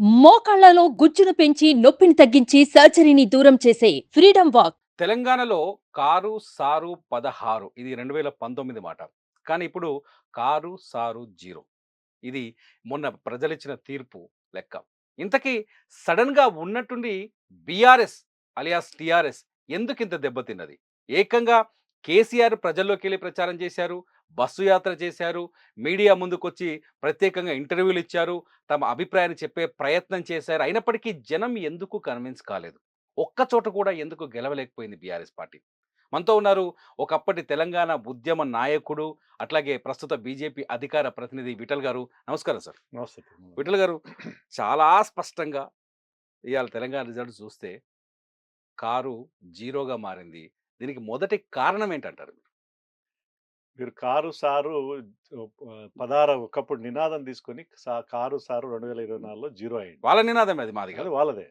మోకాళ్లలో గుజ్జును పెంచి నొప్పిని తగ్గించి సర్జరీని దూరం చేసే ఫ్రీడమ్ వాక్. తెలంగాణలో కారు, సారు 16 ఇది 2019 మాట. కానీ ఇప్పుడు కారు, సారు 0 ఇది మొన్న ప్రజలిచ్చిన తీర్పు లెక్క. ఇంతకీ సడెన్‌గా ఉన్నట్టుండి బీఆర్ఎస్ అలియాస్ టీఆర్ఎస్ ఎందుకింత దెబ్బతిన్నది? ఏకంగా కేసీఆర్ ప్రజల్లోకెళ్ళి ప్రచారం చేశారు. బస్సు యాత్ర చేశారు. మీడియా ముందుకొచ్చి ప్రత్యేకంగా ఇంటర్వ్యూలిచ్చారు. తమ అభిప్రాయాన్ని చెప్పే ప్రయత్నం చేశారు. అయినప్పటికీ జనం ఎందుకు కన్విన్స్ కాలేదు? ఒక్క చోట కూడా ఎందుకు గెలవలేకపోయింది బీఆర్ఎస్ పార్టీ? మనతో ఉన్నారు ఒకప్పటి తెలంగాణ ఉద్యమ నాయకుడు, అట్లాగే ప్రస్తుత బీజేపీ అధికార ప్రతినిధి విఠల్ గారు. నమస్కారం సార్. నమస్తే. విఠల్ గారు, చాలా స్పష్టంగా ఇయాల తెలంగాణ రిజల్ట్స్ చూస్తే కారు జీరోగా మారింది. దీనికి మొదటి కారణం ఏంటంటారు? మీరు కారు సారు పదార ఒకప్పుడు నినాదం తీసుకొని కారు సారు 2024లో జీరో అయింది. వాళ్ళ నినాదమే అది, మాది అది కాదు. వాళ్ళదే.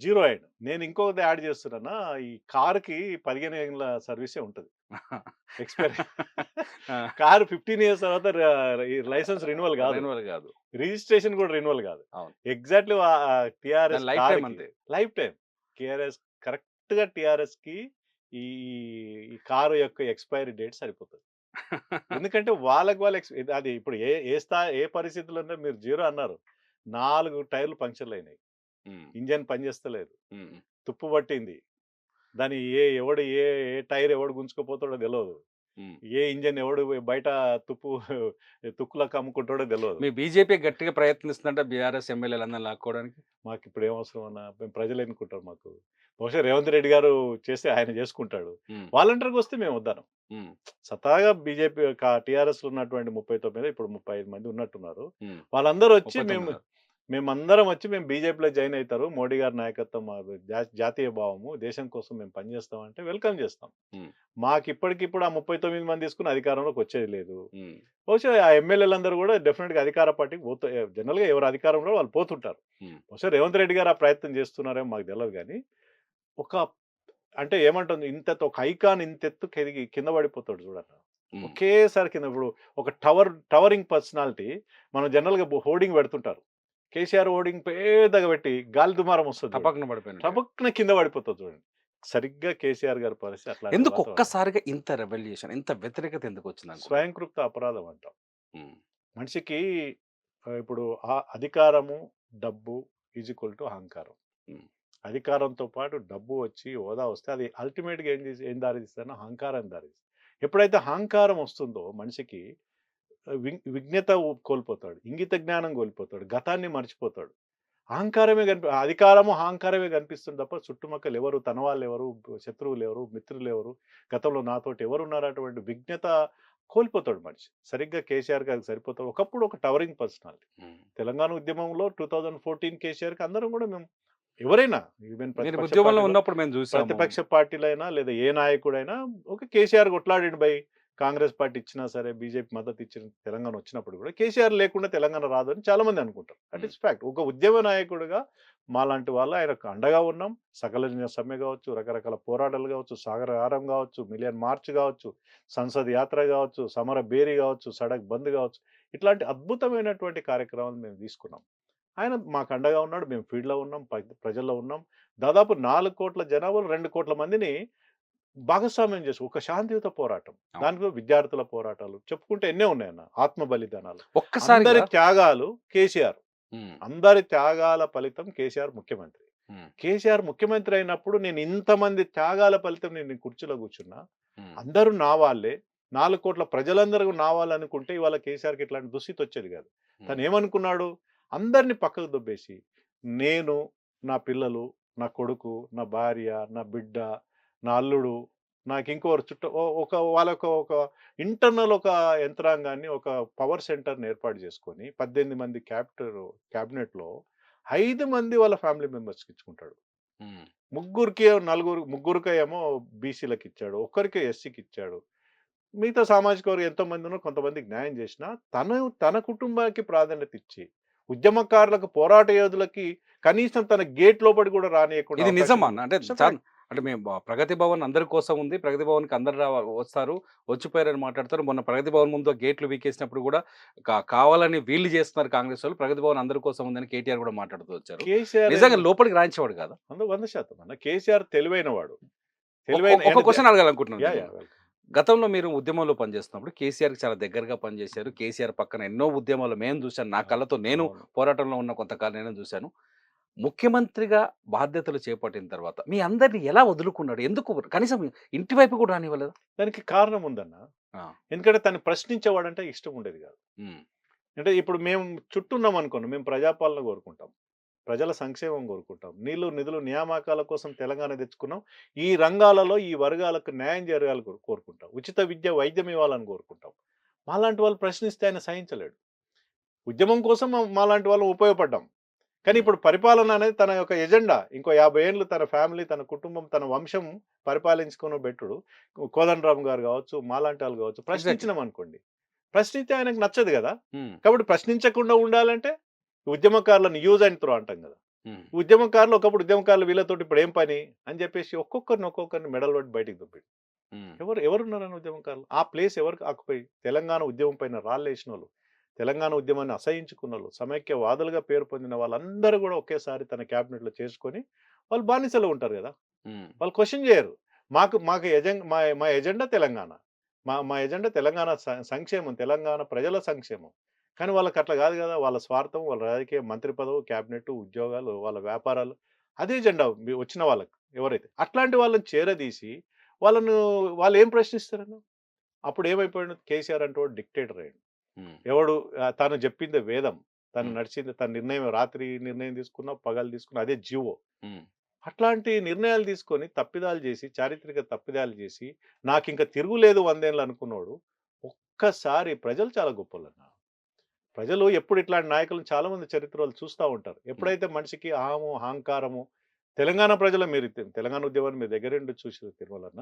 జీరో అయిండు. నేను ఇంకొకటి యాడ్ చేస్తున్నానా, ఈ కారుకి 15 ఏళ్ల సర్వీసే ఉంటది. ఎక్స్‌పైరీ. ఆ! కారు 15 ఇయర్స్ తర్వాత ఈ లైసెన్స్ రెన్యువల్ కాదు. రెన్యువల్ కాదు. రిజిస్ట్రేషన్ కూడా రెన్యువల్ కాదు. అవును. ఎగ్జాక్ట్‌లీ టీఆర్ఎస్ దాని లైఫ్ టైమ్ కార్‌కి అంతే. Life time. కరెక్ట్‌గా టీఆర్ఎస్‌కి ఈ ఈ కారు యొక్క ఎక్స్‌పైరీ డేట్ సరిపోతది. ఎందుకంటే వాళ్ళకి అది ఇప్పుడు ఏ ఏ ఏ పరిస్థితిలో ఉందో మీరు జీరో అన్నారు. 4 టైర్‌లు పంక్చర్‌లయినాయి. హ్మ్. ఇంజిన్ పనిచేస్తలేదు. హ్మ్. తుప్పు పట్టింది. దాన్ని ఎవడు ఏ టైర్ ఎవడు గుంజుకుపోతాడో తెలవదు. హ్మ్. ఏ ఇంజిన్ ఎవడు బయట తుప్పు తుక్కులకు అమ్ముకుంటాడో తెలవదు. మీ బీజేపీ గట్టిగా ప్రయత్నిస్తుందంట బీఆర్ఎస్ ఎమ్మెల్యేలందరిని లాక్కోవడానికి. మాకిప్పుడు ఏం అవసరం అన్న? మేము ప్రజలు ఎన్నుకుంటారు మాకు. బహుశా రేవంత్ రెడ్డి గారు చేస్తే ఆయన చేసుకుంటాడు. హ్మ్. వాలంటీర్‌గా వస్తే మేము వద్దనం. హ్మ్. స్వతహాగా బీజేపీ టీఆర్ఎస్‌లో ఉన్నటువంటి 39 ఇప్పుడు 35 మంది ఉన్నట్టున్నారు. హ్మ్. వాళ్ళందరూ వచ్చి 39. మేమందరం వచ్చి మేము బీజేపీలో జాయిన్ అయితారు. మోడీ గారి నాయకత్వం మాది జాతీయ భావము. దేశం కోసం మేము పనిచేస్తాం అంటే వెల్కమ్ చేస్తాం. హ్మ్. మాకిప్పటికిప్పుడు ఆ 39 మంది తీసుకొని అధికారంలోకి వచ్చేది లేదు. హ్మ్. బహుశా ఆ ఎమ్మెల్యేలందరూ కూడా డెఫినిట్‌గా అధికార పార్టీకి జనరల్‌గా ఎవరు అధికారంలో వాళ్ళు పోతుంటారు. హ్మ్. బహుశా రేవంత్ రెడ్డి గారు ఆ ప్రయత్నం చేస్తున్నారేమో మాకు తెలవదు గానీ, ఒక అంటే ఏమంటుంది, ఒక ఐకాన్ ఇంతెత్తు కింద పడిపోతాడు చూడన్న. హ్మ్. ఒకేసారి కింద ఇప్పుడు ఒక టవరింగ్ పర్సనాలిటీ మనం జనరల్‌గా హోర్డింగ్ పెడుతుంటారు. కేసీఆర్ హోర్డింగ్ పెద్దగా పెట్టి గాలి దుమారం వస్తది చూడండి. టపక్కున పడిపోయినట్టుగా. టపక్కున కింద పడిపోతది చూడండి. సరిగ్గా కేసీఆర్ గారి పరిస్థితి అట్లాంటి ఎందుకు వాతావరణం. ఒక్కసారిగా ఇంత రెవల్యూషన్, ఇంత వ్యతిరేకత ఎందుకొచ్చిందనుకుంటారు? స్వయంకృత అపరాధం అంటాం. హ్మ్. మనిషికి ఇప్పుడు అధికారము, డబ్బు ఈజ్ ఈక్వల్ టు అహంకారం. హ్మ్. అధికారంతో పాటు డబ్బు వచ్చి, హోదా వస్తే అది అల్టిమేట్‌గా ఏం దారితీస్తదంటే అహంకారానికి దారితీస్తది. ఎప్పుడైతే అహంకారం వస్తుందో మనిషికి విజ్ఞత కోల్పోతాడు. ఇంగిత జ్ఞానం కోల్పోతాడు. గతాన్ని మర్చిపోతాడు. అహంకారమే కనిపిస్తుంది తప్ప చుట్టుపక్కల ఎవరు, తన వాళ్ళెవరు, శత్రువులెవరు, మిత్రులెవరు, గతంలో నాతోటి ఎవరున్నారటువంటి విజ్ఞత కోల్పోతాడు మనిషి. సరిగ్గా కేసీఆర్ గారికి సరిపోతాడు. ఒకప్పుడు ఒక టవరింగ్ పర్సనాలిటీ. హ్మ్. తెలంగాణ ఉద్యమంలో 2014 కేసీఆర్‌కి అందరం కూడా మేము ఎవరైనా ఈవెన్ మీరు ఉద్యమంలో ఉన్నప్పుడు మేము జూసాము. ప్రతిపక్ష పార్టీలైనా లేదా ఏ నాయకుడైనా ఒక కేసీఆర్ కొట్లాడిండు కాంగ్రెస్ పార్టీ ఇచ్చినా సరే, బీజేపీ మద్దతు ఇచ్చిన తెలంగాణ వచ్చినప్పుడు కూడా కేసీఆర్ లేకుండా తెలంగాణ రాదు అని చాలా మంది అనుకుంటారు. దట్ హ్మ్. Is fact. ఒక ఉద్యమ నాయకుడిగా మాలాంటి వాళ్ళు ఆయనకు అండగా ఉన్నాం. సకల జన సమ్మె కావచ్చు, రకరకాల పోరాటాలు కావచ్చు, సాగరహారం కావచ్చు, మిలియన్ మార్చ్ కావచ్చు, సంసద్ యాత్ర కావచ్చు, సమర బేరీ కావచ్చు, సడక్ బంద్ కావచ్చు. ఇట్లాంటి అద్భుతమైనటువంటి కార్యక్రమాలు మేము తీసుకున్నాం. ఆయన మాకు అండగా ఉన్నాడు. మేము ఫీల్డ్‌లో ఉన్నాం. ప్రజల్లో ఉన్నాం. దాదాపు 4,00,00,000 జనాభాలో 2,00,00,000 మందిని భాగస్వామ్యం చేసి ఒక శాంతియుత పోరాటం. అవును. దాంట్లో విద్యార్థుల పోరాటాలు చెప్పుకుంటే ఎన్నో ఉన్నాయన్న. ఆత్మ బలిదానాలు. అందరి ఒక్కసారిగా త్యాగాలు కేసీఆర్. హ్మ్. అందరి త్యాగాల ఫలితం కేసీఆర్ ముఖ్యమంత్రి. హ్మ్. కేసీఆర్ ముఖ్యమంత్రి అయినప్పుడు నేను ఇంతమంది త్యాగాల ఫలితం నేను ఈ కుర్చీలో కూర్చున్నా. హ్మ్. అందరూ నా వాళ్ళే. 4,00,00,000 ప్రజలందరూ నా వాళ్ళనుకుంటే ఇవాళ కేసీఆర్‌కి ఇట్లాంటి దుస్థితి వచ్చేది కాదు. హ్మ్. తనేమనుకున్నాడు? అందరిని పక్కకు దొబ్బేసి, నేను, నా పిల్లలు, నా కొడుకు, నా భార్య, నా బిడ్డ, నా అల్లుడు, నాకింకోరు వాళ్ళొక ఒక ఇంటర్నల్ ఒక యంత్రాంగాన్ని, ఒక పవర్ సెంటర్‌ని ఏర్పాటు చేసుకొని 18 మంది క్యాబినెట్‌లో 5 మంది వాళ్ళ ఫ్యామిలీ మెంబర్స్‌కి ఇచ్చుకుంటాడు. హ్మ్. ముగ్గురికేమో బీసీలకిచ్చాడు. ఒక్కరికే ఎస్సీకిచ్చాడు. మిగతా సామాజిక వర్గం ఎంతోమంది ఉన్నారు, కొంతమందికి న్యాయం చేసినా, తన కుటుంబానికి ప్రాధాన్యత ఇచ్చి, ఉద్యమకారులకు, పోరాట యోధులకి కనీసం తన గేట్ లోపలికి కూడా రానీయకుండా ఇది అవకాశం నిజమా అన్న? ఇవ్వడం. అంటే ఇట్స్ ఎ ఫ్యాక్ట్. అంటే మేము ప్రగతి భవన్ అందరి కోసం ఉంది. ప్రగతి భవన్‌కి అందరూ వస్తారు. వచ్చిపోయారని మాట్లాడతారు. మొన్న ప్రగతి భవన్ ముందు గేట్లు వీకేసినప్పుడు కూడా కావాలని వీళ్ళు చేస్తున్నారు కాంగ్రెస్ వాళ్ళు. ప్రగతి భవన్ అందరి కోసం ఉందని కేటీఆర్ కూడా మాట్లాడుతూ వచ్చారు. కేసీఆర్ నిజంగా లోపలికి రానిచ్చేవాడు కాదా? 100% అన్న. కేసీఆర్ తెలివైనవాడు. ఒక క్వెషన్ అడగాలనుకుంటున్నాను యాహ్! మిమ్మల్ని. యాహ్! గతంలో మీరు ఉద్యమంలో పనిచేస్తున్నప్పుడు కేసీఆర్‌కి చాలా దగ్గరగా పనిచేశారు. కేసీఆర్ పక్కన ఎన్నో ఉద్యమాలు మేము చూసాను. నా కళ్ళతో నేను అవును. పోరాటంలో ఉన్న కొంతకాలం నేను చూశాను. ముఖ్యమంత్రిగా బాధ్యతలు చేపట్టిన తర్వాత మీ అందరిని ఎలా వదులుకున్నాడు? ఎందుకు కనీసం ఇంటి వైపు కూడా రానివ్వలేదా? దానికి కారణం ఉందన్న. ఆ! ఎందుకంటే తను ప్రశ్నించేవాడంటే ఇష్టం ఉండేది కాదు. హ్మ్. అంటే ఇప్పుడు మేము చుట్టూ ఉన్నామనుకోండి, మేము ప్రజాపాలన కోరుకుంటాం. ప్రజల సంక్షేమం కోరుకుంటాం. నీళ్లు, నిధులు, నియామకాల కోసం తెలంగాణ తెచ్చుకున్నాం. ఈ రంగాలలో ఈ వర్గాలకు న్యాయం జరగాలని కోరుకుంటాం. ఉచిత విద్య, వైద్యం ఇవ్వాలని కోరుకుంటాం. మాలాంటి వాళ్ళు ప్రశ్నిస్తే ఆయన సహించలేడు. ఉద్యమం కోసం మాలాంటి వాళ్ళం ఉపయోగపడ్డాం. కానీ ఇప్పుడు పరిపాలన అనేది తన యొక్క ఎజెండా. ఇంకో 50 ఏళ్ళు తన ఫ్యామిలీ, తన కుటుంబం, తన వంశం పరిపాలించుకున్న బెట్టుడు కోదండరామ్ గారు కావచ్చు, మాలాంటి వాళ్ళు కావచ్చు, ప్రశ్నించినాం అనుకోండి. ప్రశ్నిస్తే ఆయనకు నచ్చదు కదా! హ్మ్. కాబట్టి ప్రశ్నించకుండా ఉండాలంటే ఉద్యమకారులను యూజ్ అండ్ త్రో అంటాం కదా! హ్మ్. ఉద్యమకారులు ఒకప్పుడు ఉద్యమకారులు వీళ్ళతోటి ఇప్పుడు ఏం పని అని చెప్పేసి ఒక్కొక్కరిని మెడలు పట్టి బయటికి దుబ్బిండు. హ్మ్. ఎవరున్నారని ఉద్యమకారులు? ఆ ప్లేస్ ఎవరికి ఆక్యుపై? తెలంగాణ ఉద్యమం పైన రాళ్ళేసినోళ్ళు, తెలంగాణ ఉద్యమాన్ని అసహించుకున్నోళ్ళు, సమైక్యవాదులుగా పేరు పొందిన వాళ్ళందరూ కూడా ఒకేసారి తన క్యాబినెట్‌లో చేసుకొని వాళ్ళు బానిసలుగా ఉంటారు కదా! హ్మ్. వాళ్ళు క్వెషన్ చేయరు. మాకు మా ఎజెండా తెలంగాణ. మా ఎజెండా తెలంగాణ సంక్షేమం, తెలంగాణ ప్రజల సంక్షేమం. కానీ వాళ్ళకి అట్లా కాదు కదా! వాళ్ళ స్వార్థం, వాళ్ళ రాజకీయ మంత్రి పదవి, క్యాబినెట్, ఉద్యోగాలు, వాళ్ళ వ్యాపారాలు అదే ఎజెండా వచ్చిన వాళ్ళకి ఎవరైతే. అట్లాంటి వాళ్ళని చేరదీసి వాళ్ళను వాళ్ళేం ప్రశ్నిస్తారన్న? అప్పుడు ఏమైపోయాడు కేసీఆర్ అంటే వాడు డిక్టేటర్ అయ్యాడు. హ్మ్. ఎవడు తను చెప్పిందే వేదం. తను హ్మ్. నడిచింది తన నిర్ణయం రాత్రి నిర్ణయం తీసుకున్నా, పగలు తీసుకున్నా అదే జీవో. హ్మ్. అట్లాంటి నిర్ణయాలు తీసుకొని తప్పిదాలు చేసి, చారిత్రక తప్పిదాలు చేసి, నాకింక తిరుగులేదు 100 ఏళ్ళు అనుకున్నోడు, ఒక్కసారి ప్రజలు చాలా గొప్పోళ్ళన్న. ప్రజలు ఎప్పుడు ఇట్లాంటి నాయకులను చాలా మంది చరిత్రలో చూస్తా ఉంటారు. హ్మ్. ఎప్పుడైతే మనిషికి అహము, అహంకారము తెలంగాణ ప్రజలు మీరు తెలంగాణ ఉద్యమాన్ని మీ దగ్గరుండి చూసి తిరుమలన్న.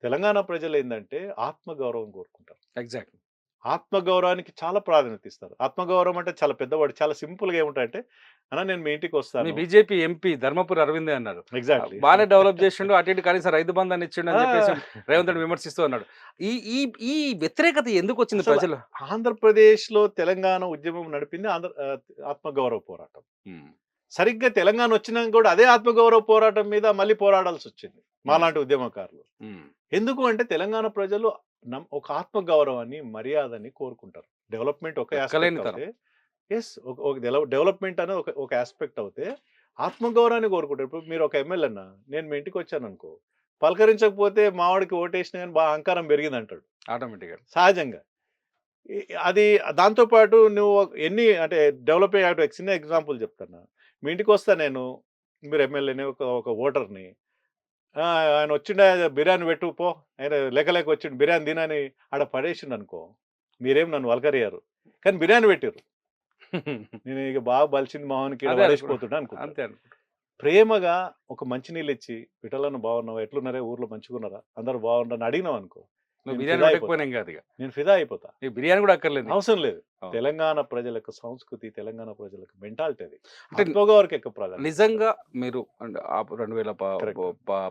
తెలంగాణ ప్రజలేందంటే ఆత్మగౌరవం కోరుకుంటారు. ఎగ్జాక్ట్‌లీ. ఆత్మగౌరవానికి చాలా ప్రాధాన్యత ఇస్తారు. ఆత్మగౌరవం అంటే చాలా పెద్ద వర్డ్. చాలా సింపుల్‌గా ఏముంటాయంటే, అన్న నేను మీ మీ ఇంటికొస్తాను. బీజేపీ ఎంపీ ధర్మపురి అరవిందే అన్నారు. ఎగ్జాక్ట్‌లీ. బానే డెవలప్ చేసిండు. అటు ఇటు కనీసం రైతు బంధాన్ని ఇచ్చిండు అని చెప్పేసి ఆ! రేవంత్ రెడ్డి విమర్శిస్తూ అన్నాడు. ఈ ఈ ఈ వ్యతిరేకత ఎందుకొచ్చింది అసలు ప్రజలు? ఆంధ్రప్రదేశ్‌లో తెలంగాణ ఉద్యమం నడిపింది ఆత్మగౌరవ పోరాటం. హ్మ్. సరిగ్గా తెలంగాణ వచ్చినాక కూడా అదే ఆత్మగౌరవ పోరాటం మీద మళ్ళీ పోరాడాల్సొచ్చింది. హ్మ్. మాలాంటి ఉద్యమకారులు. హ్మ్. ఎందుకు అంటే తెలంగాణ ప్రజలు ఒక ఆత్మగౌరవాన్ని, మర్యాదని కోరుకుంటారు. డెవలప్‌మెంట్ ఒక యాస్పెక్ట్ లెక్కలేని తరం. అవుతే యెస్. ఒక ఒక డెవలప్‌మెంట్ అనేది ఒక యాస్పెక్ట్ అవుతే ఆత్మగౌరవాన్ని కోరుకుంటారు. ఇప్పుడు మీరు ఒక ఎమ్మెల్యే అన్న, నేను మీ ఇంటికొచ్చాననుకో, పలకరించకపోతే మావోడికి ఓటేసినా గాని అహంకారం పెరిగిందంటాడు. ఆటోమేటిక్‌గా. సహజంగా. ఈ అది దాంతో పాటు నువ్వు ఎన్ని అంటే డెవలప్ అయ్యే ఒక చిన్న ఎగ్జాంపుల్ చెప్తాను. మీ ఇంటికొస్తా నేను. మీరు ఎమ్మెల్యేని, ఒక ఓటర్‌ని. ఆయన వచ్చిండా బిర్యానీ పెట్టు పో. ఆయన లేక లేక వచ్చిండు బిర్యానీ తినని ఆడ పడేసిండనుకో, మీరేం నన్ను పలకరియ్యరు. కానీ బిర్యానీ పెట్టిర్రు. నేను ఇక బాగా బలిసింది మొహానికి ఈడ అదే అనుకున్నా. పడేసిపోతున్నా అనుకుంటారు. అంతే అనుకుంటా. ప్రేమగా ఒక మంచినీళ్ళిచ్చి, "విఠలన్న బాగున్నావా? ఎట్లున్నారే ఊర్లో మంచిగున్నారా? అందరూ బాగున్నారా?" అని అడిగినావనుకో, నువ్వు నేను బిర్యానీ ఫిదా అయిపోతా. పెట్టకపోయినా ఏం కాదు ఇక. నేను ఫిదా అయిపోతా. నీకు బిర్యానీ కూడా అక్కర్లేదు నీకు. అవసరం లేదు. అవును. తెలంగాణ ప్రజలకు సంస్కృతి, తెలంగాణ ప్రజలకు మెంటాలిటీ అది. అంటే ఆత్మగౌరవకి ఎక్కువ ప్రాధాన్యత నిజంగా ఇస్తారు. మీరు అంటే 2000 కరెక్ట్.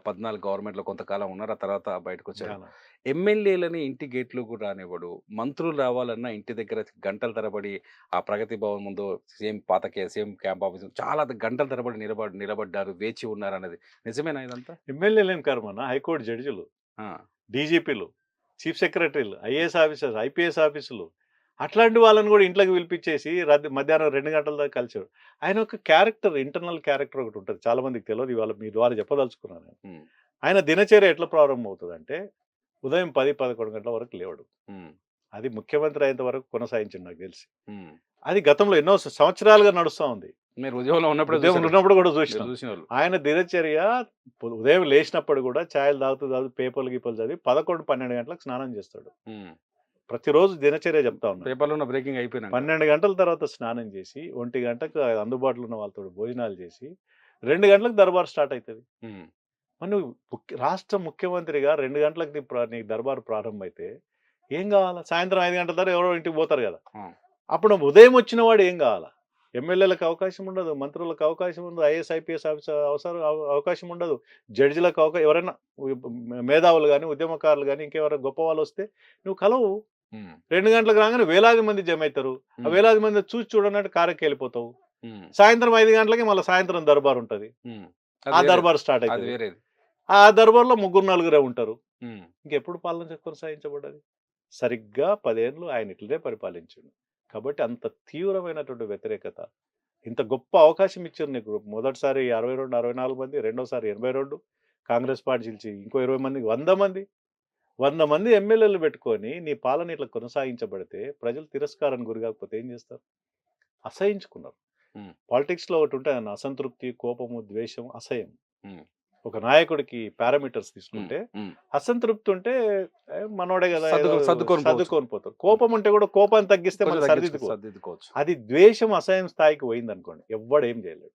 14 గవర్నమెంట్‌లో కొంతకాలం ఉన్నారు. ఆ తర్వాత బయటకొచ్చారు. ధ్యానం. ఎమ్మెల్యేలని ఇంటి గేట్‌లో కూడా రానివ్వడు. మంత్రులు రావాలన్నా ఇంటి దగ్గర గంటల తరబడి ఆ ప్రగతి భవన్ ముందు సేమ్ క్యాంప్ ఆఫీస్ చాలా గంటల తరబడి నిలబడ్డారు. వేచి ఉన్నారన్నది నిజమేనా ఇదంతా? ఎమ్మెల్యేలేం కర్మన్న హైకోర్టు జడ్జిలు, ఆ! డీజీపీలు, చీఫ్ సెక్రటరీలు, ఐఏఎస్ ఆఫీసర్స్, ఐపీఎస్ ఆఫీసులు అట్లాంటి వాళ్ళని కూడా ఇంట్లోకి పిలిపించేసి మధ్యాహ్నం 2 గంటల దాకా కలిసాడు. ఆయన ఒక క్యారెక్టర్, ఇంటర్నల్ క్యారెక్టర్ ఒకటి ఉంటది. చాలా మందికి తెలవదు. ఇవాళ మీ ద్వారా చెప్పదలుచుకున్నాను నేను. హ్మ్. ఆయన దినచర్య ఎట్లా ప్రారంభమవుతదంటే, ఉదయం 10, 11 గంటల వరకు లేవడు. హ్మ్. అది ముఖ్యమంత్రి అయ్యేంత వరకు కొనసాగించిండు నాకు తెలిసి. హ్మ్. అది గతంలో ఎన్నో సంవత్సరాలుగా నడుస్తా ఉంది. మీరు ఉద్యోగంలో ఉన్నప్పుడే ఉద్యోగంలో చూసారు. ఉన్నప్పుడు కూడా మీరు చూసినాం. చూసినోళ్ళు. ఆయన దినచర్య ఉదయం లేచినప్పుడు కూడా చాయలు తాగుతూ పేపర్లు గీపర్లు చదివి 11, 12 గంటలకు స్నానం చేస్తాడు. హ్మ్. ప్రతిరోజు దినచర్య చెప్తా ఉన్నాను. పేపర్‌లో ఉన్న బ్రేకింగ్ అయిపోయినాక. 12 గంటల తర్వాత స్నానం చేసి, 1 గంటకు అందుబాటులో ఉన్న వాళ్ళతోటి భోజనాలు చేసి, 2 గంటలకు దర్బార్ స్టార్ట్ అయితది. హ్మ్. మరి నువ్వు రాష్ట్ర ముఖ్యమంత్రిగా 2 గంటలకు నీ దర్బార్ ప్రారంభమైతే ఏం కావాలా? సాయంత్రం 5 గంటల తర్వాత ఎవరో ఇంటికి పోతారు కదా! ఆ! అప్పుడు ఉదయం వచ్చిన వాడు ఏం కావాలా? ఎమ్మెల్యేలకు అవకాశం ఉండదు, మంత్రులకు అవకాశం ఉండదు, ఐఏఎస్ ఐపీఎస్ ఆఫీసర్ అవకాశం ఉండదు, జడ్జిలకు ఎవరైనా మేధావులు కానీ ఉద్యమకారులు కానీ ఇంకెవరైనా గొప్ప వాళ్ళు వస్తే నువ్వు కలవు. 2 గంటలకు రాగానే వేలాది మంది జమ అవుతారు. ఆ వేలాది మంది చూసి చూడనట్టు కారెక్కి వెళ్ళిపోతావు. సాయంత్రం 5 గంటలకి మళ్ళీ సాయంత్రం దర్బార్ ఉంటుంది. ఆ దర్బార్ స్టార్ట్ అవుతుంది. ఆ దర్బార్లో 3-4 ఉంటారు. ఇంకెప్పుడు పాలన కొనసాగించబడ్డది? సరిగ్గా 10 ఏళ్ళు ఆయన ఇట్లనే పరిపాలించాడు. కాబట్టి అంత తీవ్రమైనటువంటి వ్యతిరేకత. ఇంత గొప్ప అవకాశం ఇచ్చారు నీకు. మొదటిసారి 62, 64 మంది, రెండోసారి 82, కాంగ్రెస్ పార్టీ గెలిచి ఇంకో 20 మందికి 100 మంది ఎమ్మెల్యేలు పెట్టుకొని నీ పాలన ఇట్లా కొనసాగించబడితే ప్రజలు తిరస్కారానికి గురి కాకపోతే ఏం చేస్తారు? అసహించుకున్నారు. పాలిటిక్స్‌లో ఒకటి ఉంటాయన్న, అసంతృప్తి, కోపము, ద్వేషం, అసహ్యం. ఒక నాయకుడికి పారామీటర్స్ తీసుకుంటే అసంతృప్తి ఉంటే మనోడే కదా సర్దుకొని పోతారు. కోపం ఉంటే కూడా కోపాన్ని తగ్గిస్తే మనం సర్దిద్దుకోవచ్చు. అది ద్వేషం, అసహ్యం స్థాయికి పోయింది అనుకోండి, ఎవ్వడేం చేయలేడు.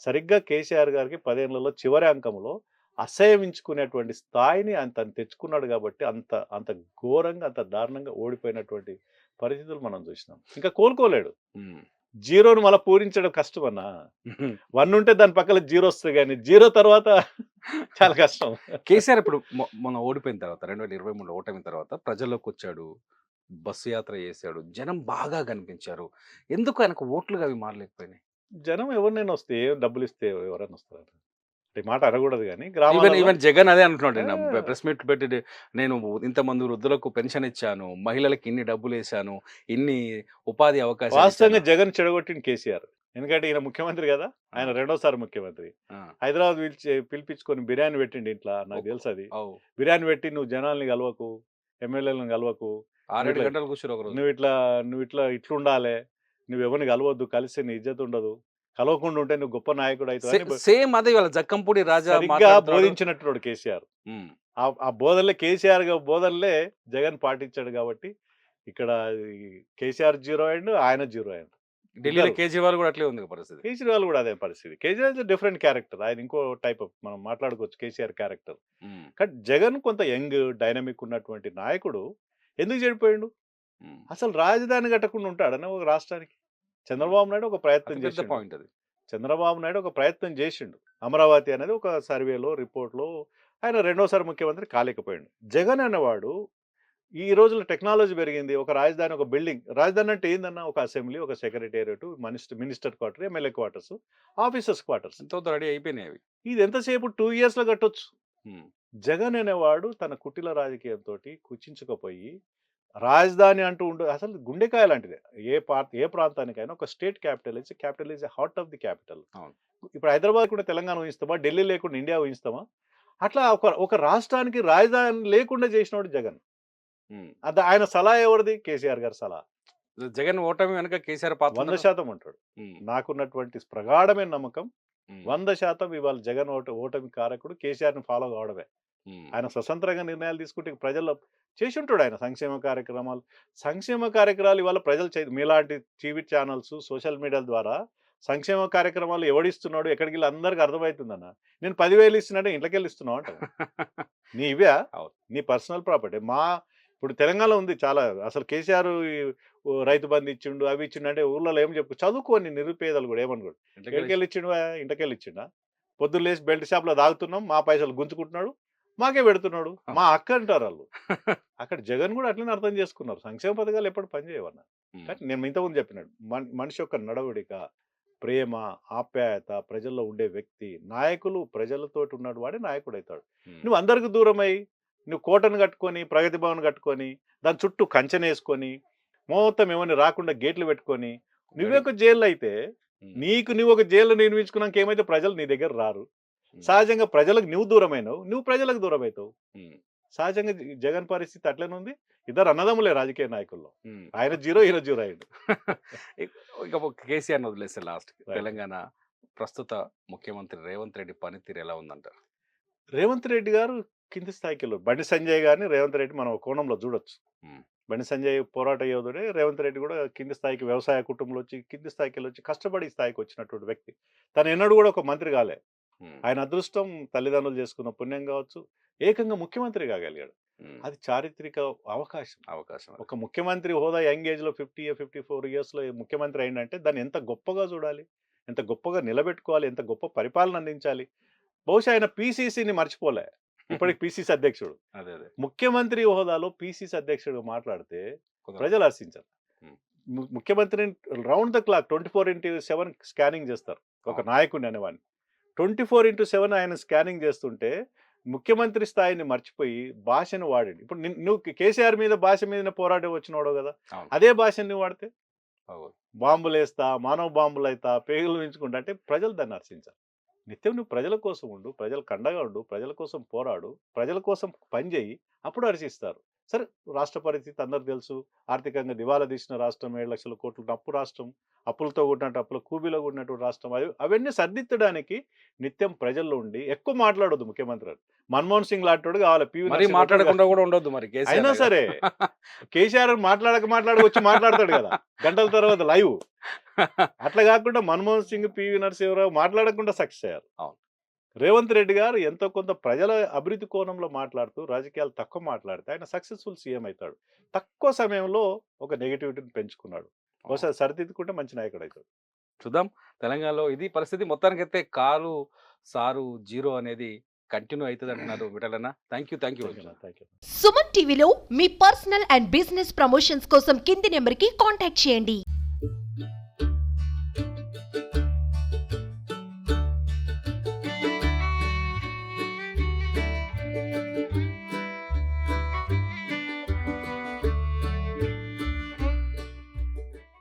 సరిగ్గా కేసీఆర్ గారికి 10 ఏళ్లలో చివరి అంకంలో అసహ్యించుకునేటువంటి స్థాయిని తను తెచ్చుకున్నాడు కాబట్టి అంత అంత ఘోరంగా అంత దారుణంగా ఓడిపోయినటువంటి పరిస్థితులు మనం చూసినాం. ఇంకా కోలుకోలేడు. జీరోను మళ్ళీ పూరించడం కష్టం అన్న. 1 ఉంటే దాని పక్కన 0 వస్తుంది, కానీ 0 తర్వాత చాలా కష్టం. కేసీఆర్ ఇప్పుడు మొన్న ఓడిపోయిన తర్వాత 2023 ఓటమి తర్వాత ప్రజల్లోకి వచ్చాడు, బస్సు యాత్ర చేశాడు, జనం బాగా కనిపించారు. ఎందుకు ఆయనకు ఓట్లుగా అవి మారలేకపోయినాయి? జనం ఎవరినైనా వస్తే డబ్బులు ఇస్తే ఎవరైనా వస్తారు. ఈ మాట అనకూడదు కానీ ఈవెన్ జగన్ అదే అంటున్నాడు. ప్రెస్ మీట్ పెట్టి నేను ఇంతమంది వృద్ధులకు పెన్షన్ ఇచ్చాను, మహిళలకు ఇన్ని డబ్బులు వేసాను, ఇన్ని ఉపాధి అవకాశాలు. వాస్తవంగా జగన్ చెడగొట్టిన కేసీఆర్. ఎందుకంటే ఈయన ముఖ్యమంత్రి కదా, ఆయన రెండోసారి ముఖ్యమంత్రి. హైదరాబాద్ పిలిపించుకొని బిర్యానీ పెట్టిండి ఇంట్లో, నాకు తెలుసు అది. బిర్యానీ పెట్టి నువ్వు జనాల్ని కలవకు, ఎమ్మెల్యేలను కలవకు, 6-7 గంటలు కూర్చోరు, నువ్వు ఇట్లుండాలి, నువ్వు ఎవరిని కలవద్దు, కలిసి నీ ఇజ్జత్ ఉండదు, కలవకుండా ఉంటే నువ్వు గొప్ప నాయకుడు అవుతావు. సేమ్ అదే వాళ్ళ జక్కంపూడి రాజా బోధించినట్టు కేసీఆర్. ఆ బోధనలే కేసీఆర్ బోధనలే జగన్ పాటించాడు. కాబట్టి ఇక్కడ కేసీఆర్ 0 అయ్యిండు, ఆయన 0 అయ్యిండు. ఢిల్లీలో కేజ్రీవాల్ కూడా అట్లే ఉంది పరిస్థితి. కేజ్రీవాల్ కూడా అదే పరిస్థితి. కేజ్రీవాల్ డిఫరెంట్ క్యారెక్టర్, ఆయన ఇంకో టైప్ ఆఫ్, మనం మాట్లాడుకోవచ్చు కేసీఆర్ క్యారెక్టర్. కానీ జగన్ కొంత యంగ్ డైనమిక్ ఉన్నటువంటి నాయకుడు ఎందుకు చెడిపోయిండు? అసలు రాజధాని కట్టకుండా ఉంటాడని ఒక రాష్ట్రానికి చంద్రబాబు నాయుడు ఒక ప్రయత్నం చేసిండు. పాయింట్ అది. చంద్రబాబు నాయుడు ఒక ప్రయత్నం చేసిండు. అమరావతి అనేది ఒక సర్వేలో, రిపోర్ట్లో ఆయన రెండోసారి ముఖ్యమంత్రి కాలేకపోయాడు. జగన్ అనేవాడు ఈ రోజుల్లో టెక్నాలజీ పెరిగింది, ఒక రాజధాని, ఒక బిల్డింగ్. రాజధాని అంటే ఏందన్నా, ఒక అసెంబ్లీ, ఒక secretariat, minister quarter, MLA quarters, officers quarters, ready అయిపోయినాయి. ఇది ఎంతసేపు 2 yearsలో కట్టొచ్చు. జగన్ అనేవాడు తన కుటిల రాజకీయంతో కుచించుకుపోయి రాజధాని అంటూ అసలు గుండెకాయ లాంటిదే. ఏ ప్రాంతానికైనా ఒక state capital is heart of the capital. ఇప్పుడు హైదరాబాద్ కూడా తెలంగాణ ఊహిస్తామా, ఢిల్లీ లేకుండా ఇండియా ఊహిస్తామా? అట్లా ఒక రాష్ట్రానికి రాజధాని లేకుండా చేసినవాడు జగన్. ఆయన సలహా ఎవరిది? కేసీఆర్ గారి సలహా. జగన్ ఓటమి వెనక కేసీఆర్ పాత్ర 100% ఉంటాడు. నాకున్నటువంటి ప్రగాఢమైన నమ్మకం 100% ఇవాళ జగన్ ఓటమి కారకుడు కేసీఆర్ని ఫాలో కావడమే. ఆయన స్వతంత్రంగా నిర్ణయాలు తీసుకుంటే ప్రజల్లో చేసి ఉంటాడు. ఆయన సంక్షేమ కార్యక్రమాలు ఇవాళ ప్రజలు మీలాంటి టీవీ ఛానల్స్, సోషల్ మీడియా ద్వారా సంక్షేమ కార్యక్రమాలు ఎవడిస్తున్నాడు, ఎక్కడికి వెళ్ళి అందరికి అర్థమవుతుందన్న. నేను 10,000 ఇస్తున్నాడే ఇంట్లోకి వెళ్ళి ఇస్తున్నావు అంట. నీ ఇవే నీ పర్సనల్ ప్రాపర్టీ. ఇప్పుడు తెలంగాణలో ఉంది చాలా. అసలు కేసీఆర్ రైతు బంధు ఇచ్చిండు, అవి ఇచ్చిండు అంటే ఊళ్ళో ఏం చెప్పు, చదువుకోని నిరుపేదలు కూడా ఏమనుకోడు, ఎక్కడికి వెళ్ళి ఇచ్చిండు, ఇంటికి వెళ్ళి ఇచ్చిండా? పొద్దున్న లేచి బెల్ట్ షాప్లో తాగుతున్నాం, మా పైసలు గుంజుకుంటున్నాడు, మాకే పెడుతున్నాడు, మా అక్క అంటారు వాళ్ళు. అక్కడ జగన్ కూడా అట్లనే అర్థం చేసుకున్నారు. సంక్షేమ పథకాలు ఎప్పుడు పనిచేయవన్నా. కానీ నేను ఇంతకుముందు చెప్పినాడు, మనిషి యొక్క నడవడిక, ప్రేమ, ఆప్యాయత, ప్రజల్లో ఉండే వ్యక్తి, నాయకులు ప్రజలతో ఉన్నాడు వాడే నాయకుడు అవుతాడు. నువ్వు అందరికి దూరమై, నువ్వు కోటను కట్టుకొని, ప్రగతి భవన్ కట్టుకొని, దాని చుట్టూ కంచెనేసుకొని, మొత్తం ఏమని రాకుండా గేట్లు పెట్టుకొని, నువ్వే ఒక జైలు అయితే, నువ్వు ఒక జైలు నిర్మించుకున్నాక ఏమైతే ప్రజలు నీ దగ్గర రారు. సహజంగా ప్రజలకు నువ్వు దూరమైనవు, నువ్వు ప్రజలకు దూరం అవుతావు. సహజంగా జగన్ పరిస్థితి అట్లనే ఉంది. ఇద్దరు అన్నదమ్ములే రాజకీయ నాయకుల్లో. ఆయన 0, ఈయన 0 అయ్యాడు. ఇక కేసీఆర్ వదిలేస్తే లాస్ట్ తెలంగాణ ప్రస్తుత ముఖ్యమంత్రి రేవంత్ రెడ్డి పనితీరు ఎలా ఉందంటారు? రేవంత్ రెడ్డి గారు కింది స్థాయికి వెళ్ళారు. బండి సంజయ్ గారిని రేవంత్ రెడ్డి మనం కోణంలో చూడొచ్చు. బండి సంజయ్ పోరాట యోధుడే, రేవంత్ రెడ్డి కూడా కింది స్థాయికి, వ్యవసాయ కుటుంబంలో వచ్చి కింది స్థాయికి వెళ్ళొచ్చి కష్టపడి స్థాయికి వచ్చినటువంటి వ్యక్తి. తను ఎన్నడూ కూడా ఒక మంత్రి కాలే. ఆయన అదృష్టం, తల్లిదండ్రులు చేసుకున్న పుణ్యం కావచ్చు, ఏకంగా ముఖ్యమంత్రి కాగలిగాడు. ఉమ్. అది చారిత్రక అవకాశం. అవకాశం అది. ఒక ముఖ్యమంత్రి హోదా యంగ్ ఏజ్‌లో 54 ఇయర్స్‌లో ముఖ్యమంత్రి అయిండంటే దాన్ని ఎంత గొప్పగా చూడాలి. ఎంత గొప్పగా నిలబెట్టుకోవాలి. ఎంత గొప్ప పరిపాలన అందించాలి. బహుశా ఆయన పీసీసీని మర్చిపోలే. ఇప్పటికి పీసీసీ అధ్యక్షుడు. అదే అదే ముఖ్యమంత్రి హోదాలో పీసీసీ అధ్యక్షుడిగా మాట్లాడితే కుదరదు. ప్రజలు హర్షించరు. ఉమ్. ముఖ్యమంత్రిని రౌండ్ ద క్లాక్ 24/7 స్కానింగ్ చేస్తారు. ఒక అవును. నాయకుడిని అనేవాడిని. 24/7 ఆయన స్కానింగ్ చేస్తుంటే ముఖ్యమంత్రి స్థాయిని మర్చిపోయి భాషను వాడండి. ఇప్పుడు నువ్వు కేసీఆర్ మీద భాష మీద పోరాటం వచ్చినోడో కదా! అవును. అదే భాషని నువ్వు వాడితే అవును. బాంబులేస్తా, మానవ బాంబులైతా, పేగులు పెంచుకుంటా అంటే ప్రజలు దాన్ని హర్షించరు. నిత్యం నువ్వు ప్రజల కోసం ఉండు, ప్రజలకు అండగా ఉండు, ప్రజల కోసం పోరాడు, ప్రజల కోసం పని చేయి, అప్పుడు హర్షిస్తారు. సరే రాష్ట్ర పరిస్థితి అందరికి తెలుసు. ఆర్థికంగా దివాలా తీసిన రాష్ట్రం, 7,00,000 కోట్ల అప్పు రాష్ట్రం, అప్పులతో కూడినట్టు అప్పుల కూబీలో కూడినటువంటి రాష్ట్రం. అవన్నీ సరిదిద్దడానికి నిత్యం ప్రజల్లో ఉండి ఎక్కువ మాట్లాడొద్దు ముఖ్యమంత్రి గారు. మన్మోహన్ సింగ్ లాంటోడు కావాలి. పివి మరి నరసింహరావు మాట్లాడకుండా కూడా ఉండొద్దు మరి అయినా కేసీఆర్ లాగా. సరే కేసీఆర్ మాట్లాడక వచ్చి మాట్లాడతాడు కదా గంటల తర్వాత లైవ్. అట్లా కాకుండా మన్మోహన్ సింగ్, పివి నరసింహరావు మాట్లాడకుండా సక్సెస్ అయ్యారు. అవును. రేవంత్ రెడ్డి గారు ఎంతో కొంత ప్రజల అభివృద్ధి కోణంలో మాట్లాడుతూ రాజకీయాలు తక్కువ మాట్లాడితే ఆయన సక్సెస్ఫుల్ సీఎం అవుతాడు. తక్కువ సమయంలో ఒక నెగిటివిటీని పెంచుకున్నాడు. బహుశా సరిదిద్దుకుంటే మంచి నాయకుడు అవుతాడు. చూద్దాం తెలంగాణలో ఇది పరిస్థితి. మొత్తానికైతే కారు సారు జీరో అనేది కంటిన్యూ అవుతుంది అంటున్నారు విఠలన్న. Thank you thank you. Suman టీవీలో మీ పర్సనల్ అండ్ బిజినెస్ ప్రమోషన్స్ కోసం కింది నెంబర్కి కాంటాక్ట్ చేయండి.